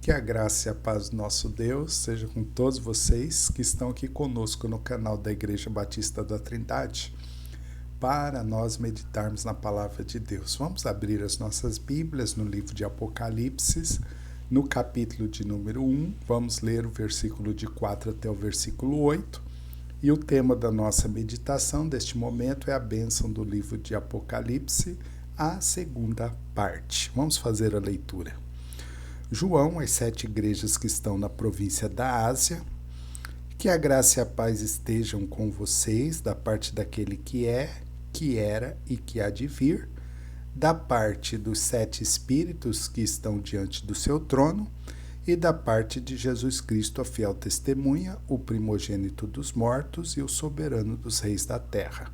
Que a graça e a paz do nosso Deus seja com todos vocês que estão aqui conosco no canal da Igreja Batista da Trindade, para nós meditarmos na Palavra de Deus. Vamos abrir as nossas Bíblias no livro de Apocalipse, no capítulo de número 1, vamos ler o versículo de 4 até o versículo 8, e o tema da nossa meditação deste momento é a bênção do livro de Apocalipse, a segunda parte. Vamos fazer a leitura. João, as 7 igrejas que estão na província da Ásia, que a graça e a paz estejam com vocês, da parte daquele que é, que era e que há de vir, da parte dos 7 espíritos que estão diante do seu trono, e da parte de Jesus Cristo, a fiel testemunha, o primogênito dos mortos e o soberano dos reis da terra.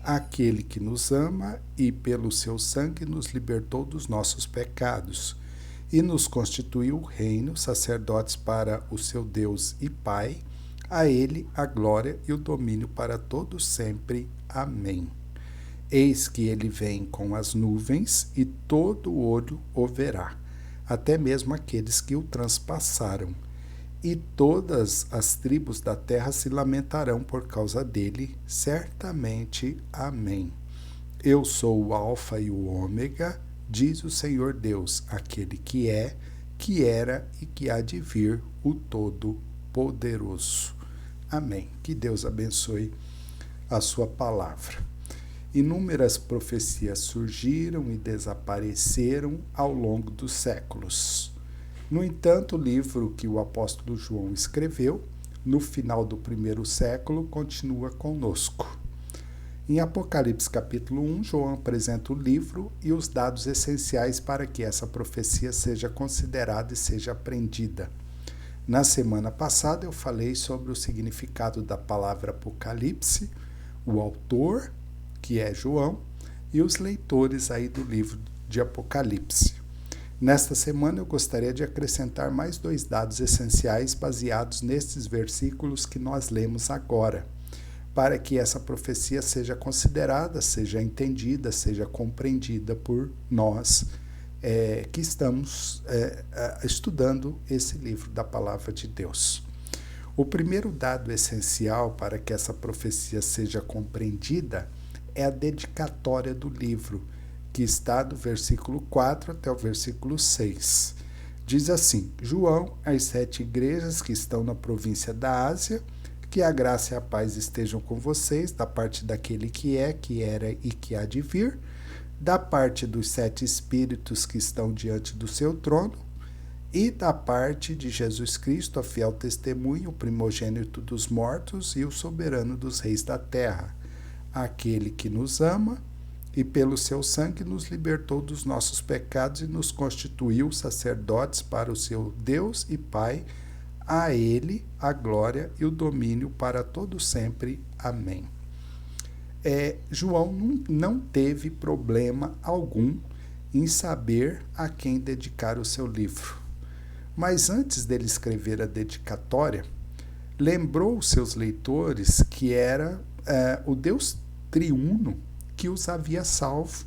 Aquele que nos ama e pelo seu sangue nos libertou dos nossos pecados, e nos constituiu reino, sacerdotes para o seu Deus e Pai, a ele a glória e o domínio para todos sempre. Amém. Eis que ele vem com as nuvens, e todo olho o verá, até mesmo aqueles que o transpassaram, e todas as tribos da terra se lamentarão por causa dele, certamente. Amém. Eu sou o Alfa e o Ômega, diz o Senhor Deus, aquele que é, que era e que há de vir, o Todo-Poderoso. Amém. Que Deus abençoe a sua palavra. Inúmeras profecias surgiram e desapareceram ao longo dos séculos. No entanto, o livro que o apóstolo João escreveu, no final do primeiro século, continua conosco. Em Apocalipse capítulo 1, João apresenta o livro e os dados essenciais para que essa profecia seja considerada e seja aprendida. Na semana passada eu falei sobre o significado da palavra Apocalipse, o autor, que é João, e os leitores aí do livro de Apocalipse. Nesta semana eu gostaria de acrescentar mais 2 dados essenciais baseados nestes versículos que nós lemos agora, para que essa profecia seja considerada, seja entendida, seja compreendida por nós que estamos estudando esse livro da Palavra de Deus. O primeiro dado essencial para que essa profecia seja compreendida é a dedicatória do livro, que está do versículo 4 até o versículo 6. Diz assim: João, as 7 igrejas que estão na província da Ásia, que a graça e a paz estejam com vocês, da parte daquele que é, que era e que há de vir, da parte dos 7 espíritos que estão diante do seu trono, e da parte de Jesus Cristo, a fiel testemunha, o primogênito dos mortos e o soberano dos reis da terra, aquele que nos ama e pelo seu sangue nos libertou dos nossos pecados e nos constituiu sacerdotes para o seu Deus e Pai, a ele a glória e o domínio para todo sempre. Amém. João não teve problema algum em saber a quem dedicar o seu livro. Mas antes dele escrever a dedicatória, lembrou os seus leitores que era o Deus triuno que os havia salvo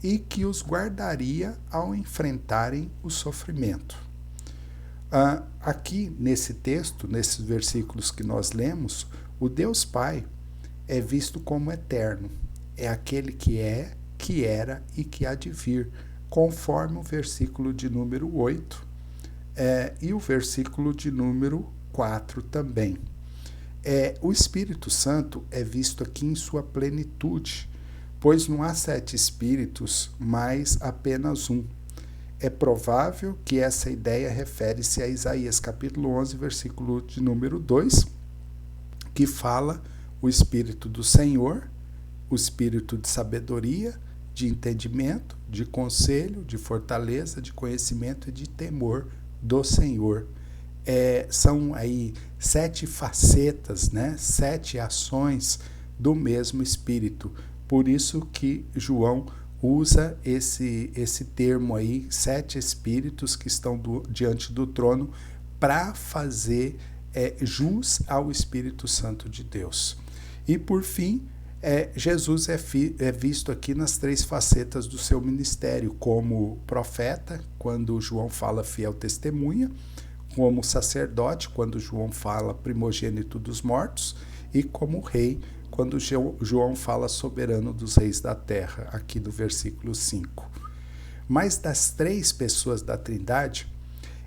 e que os guardaria ao enfrentarem o sofrimento. Aqui nesse texto, nesses versículos que nós lemos, o Deus Pai é visto como eterno. É aquele que é, que era e que há de vir, conforme o versículo de número 8 e o versículo de número 4 também. O Espírito Santo é visto aqui em sua plenitude, pois não há 7 espíritos, mas apenas um. É provável que essa ideia refere-se a Isaías capítulo 11, versículo de número 2, que fala o Espírito do Senhor, o Espírito de sabedoria, de entendimento, de conselho, de fortaleza, de conhecimento e de temor do Senhor. São aí 7 facetas, 7 ações do mesmo Espírito. Por isso que João usa esse termo aí, 7 espíritos que estão diante do trono, para fazer jus ao Espírito Santo de Deus. E por fim, Jesus é visto aqui nas três facetas do seu ministério, como profeta, quando João fala fiel testemunha, como sacerdote, quando João fala primogênito dos mortos, e como rei, quando João fala soberano dos reis da terra, aqui do versículo 5. Mas das três pessoas da Trindade,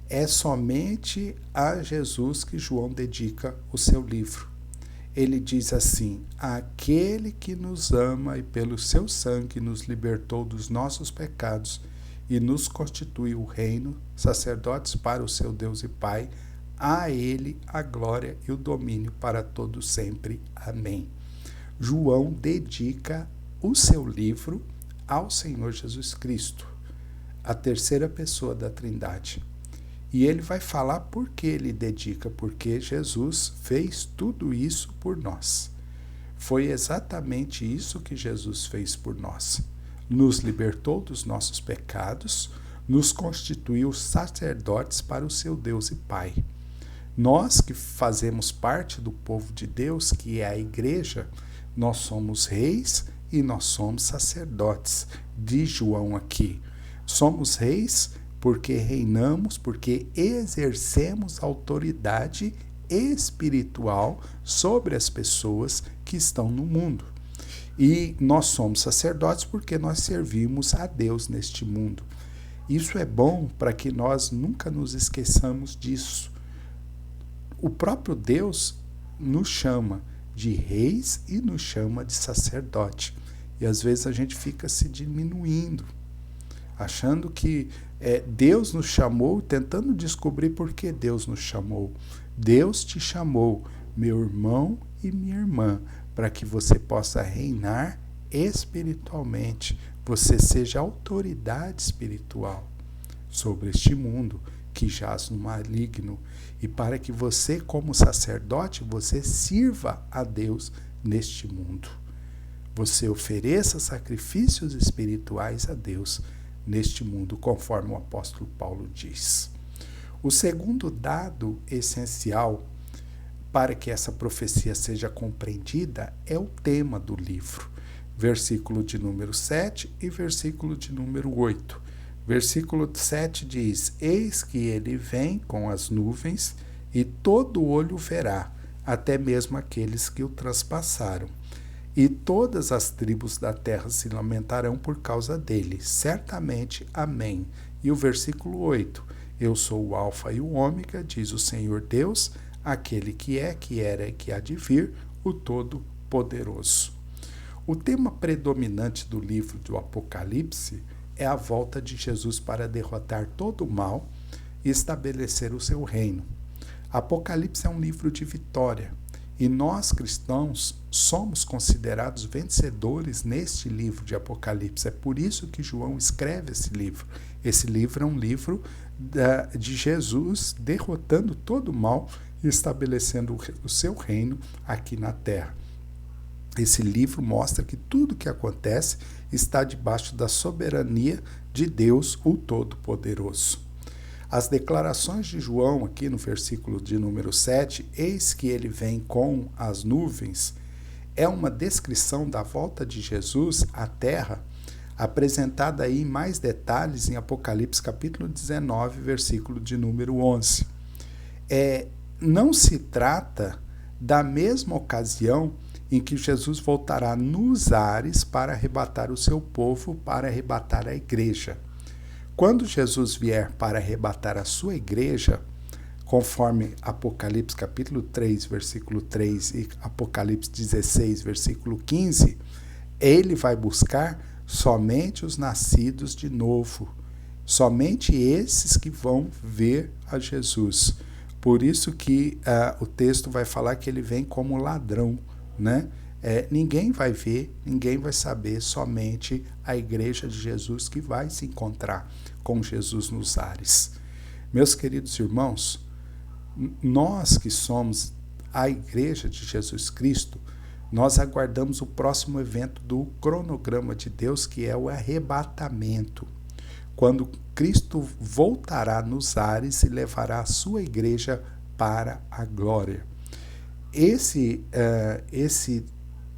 é somente a Jesus que João dedica o seu livro. Ele diz assim: aquele que nos ama e pelo seu sangue nos libertou dos nossos pecados e nos constituiu o reino, sacerdotes para o seu Deus e Pai, a ele a glória e o domínio para todo sempre. Amém. João dedica o seu livro ao Senhor Jesus Cristo, a terceira pessoa da Trindade. E ele vai falar por que ele dedica, porque Jesus fez tudo isso por nós. Foi exatamente isso que Jesus fez por nós. Nos libertou dos nossos pecados, nos constituiu sacerdotes para o seu Deus e Pai. Nós que fazemos parte do povo de Deus, que é a igreja, nós somos reis e nós somos sacerdotes, diz João aqui. Somos reis porque reinamos, porque exercemos autoridade espiritual sobre as pessoas que estão no mundo. E nós somos sacerdotes porque nós servimos a Deus neste mundo. Isso é bom para que nós nunca nos esqueçamos disso. O próprio Deus nos chama de reis e nos chama de sacerdote. E às vezes a gente fica se diminuindo, achando que Deus nos chamou, tentando descobrir por que Deus nos chamou. Deus te chamou, meu irmão e minha irmã, para que você possa reinar espiritualmente, você seja autoridade espiritual sobre este mundo que jaz no maligno, e para que você, como sacerdote, você sirva a Deus neste mundo. Você ofereça sacrifícios espirituais a Deus neste mundo, conforme o apóstolo Paulo diz. O segundo dado essencial para que essa profecia seja compreendida é o tema do livro, versículo de número 7 e versículo de número 8. Versículo 7 diz: eis que ele vem com as nuvens, e todo olho verá, até mesmo aqueles que o transpassaram. E todas as tribos da terra se lamentarão por causa dele. Certamente, amém. E o versículo 8, eu sou o alfa e o ômega, diz o Senhor Deus, aquele que é, que era e que há de vir, o Todo-Poderoso. O tema predominante do livro do Apocalipse é a volta de Jesus para derrotar todo o mal e estabelecer o seu reino. Apocalipse é um livro de vitória. E nós, cristãos, somos considerados vencedores neste livro de Apocalipse. É por isso que João escreve esse livro. Esse livro é um livro de Jesus derrotando todo o mal e estabelecendo o seu reino aqui na terra. Esse livro mostra que tudo o que acontece está debaixo da soberania de Deus, o Todo-Poderoso. As declarações de João, aqui no versículo de número 7, eis que ele vem com as nuvens, é uma descrição da volta de Jesus à terra, apresentada aí em mais detalhes em Apocalipse capítulo 19, versículo de número 11. Não se trata da mesma ocasião em que Jesus voltará nos ares para arrebatar o seu povo, para arrebatar a igreja. Quando Jesus vier para arrebatar a sua igreja, conforme Apocalipse capítulo 3, versículo 3 e Apocalipse 16, versículo 15, ele vai buscar somente os nascidos de novo, somente esses que vão ver a Jesus. Por isso que o texto vai falar que ele vem como ladrão, né? Ninguém vai ver, ninguém vai saber, somente a igreja de Jesus que vai se encontrar com Jesus nos ares. Meus queridos irmãos, nós que somos a igreja de Jesus Cristo, nós aguardamos o próximo evento do cronograma de Deus, que é o arrebatamento, quando Cristo voltará nos ares e levará a sua igreja para a glória. Esse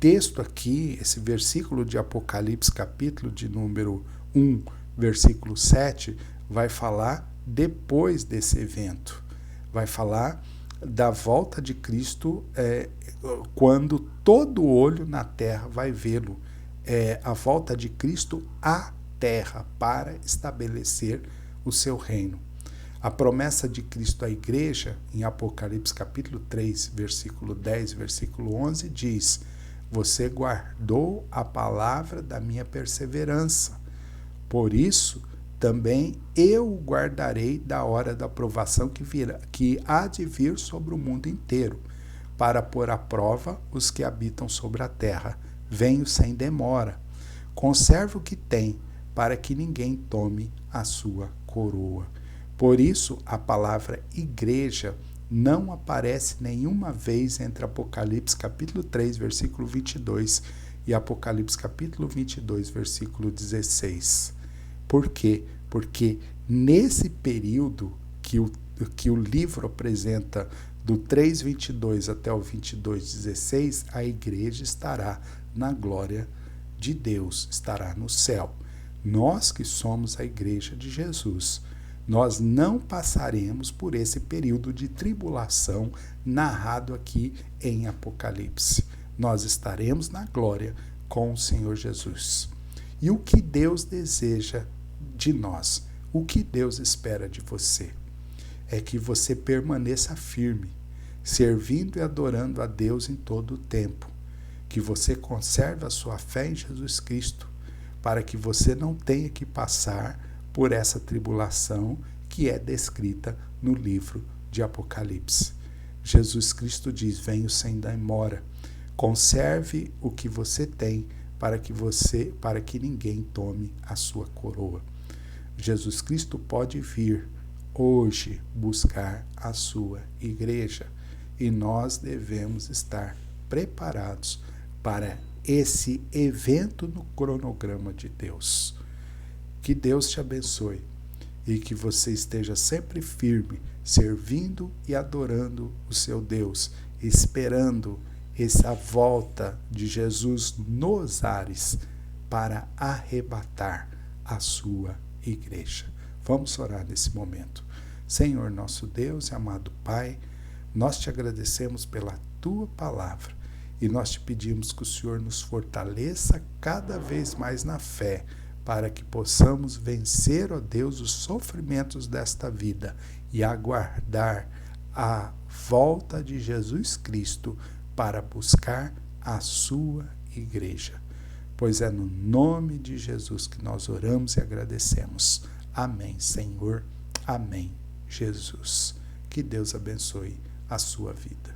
texto aqui, esse versículo de Apocalipse, capítulo de número 1, versículo 7, vai falar depois desse evento. Vai falar da volta de Cristo quando todo olho na terra vai vê-lo. A volta de Cristo à terra para estabelecer o seu reino. A promessa de Cristo à igreja, em Apocalipse capítulo 3, versículo 10, versículo 11, diz: você guardou a palavra da minha perseverança. Por isso, também eu o guardarei da hora da provação que há de vir sobre o mundo inteiro, para pôr à prova os que habitam sobre a terra. Venho sem demora. Conserve o que tem, para que ninguém tome a sua coroa. Por isso, a palavra igreja não aparece nenhuma vez entre Apocalipse capítulo 3, versículo 22 e Apocalipse capítulo 22, versículo 16. Por quê? Porque nesse período que o livro apresenta do 3:22 até o 22:16, a igreja estará na glória de Deus, estará no céu. Nós que somos a igreja de Jesus, nós não passaremos por esse período de tribulação narrado aqui em Apocalipse. Nós estaremos na glória com o Senhor Jesus. E o que Deus deseja de nós, o que Deus espera de você, é que você permaneça firme, servindo e adorando a Deus em todo o tempo, que você conserve a sua fé em Jesus Cristo, para que você não tenha que passar por essa tribulação que é descrita no livro de Apocalipse. Jesus Cristo diz: venho sem demora. Conserve o que você tem para que ninguém tome a sua coroa. Jesus Cristo pode vir hoje buscar a sua igreja e nós devemos estar preparados para esse evento no cronograma de Deus. Que Deus te abençoe e que você esteja sempre firme, servindo e adorando o seu Deus, esperando essa volta de Jesus nos ares para arrebatar a sua igreja. Vamos orar nesse momento. Senhor nosso Deus e amado Pai, nós te agradecemos pela tua palavra e nós te pedimos que o Senhor nos fortaleça cada vez mais na fé, para que possamos vencer, ó Deus, os sofrimentos desta vida e aguardar a volta de Jesus Cristo para buscar a sua igreja. Pois é no nome de Jesus que nós oramos e agradecemos. Amém, Senhor. Amém, Jesus. Que Deus abençoe a sua vida.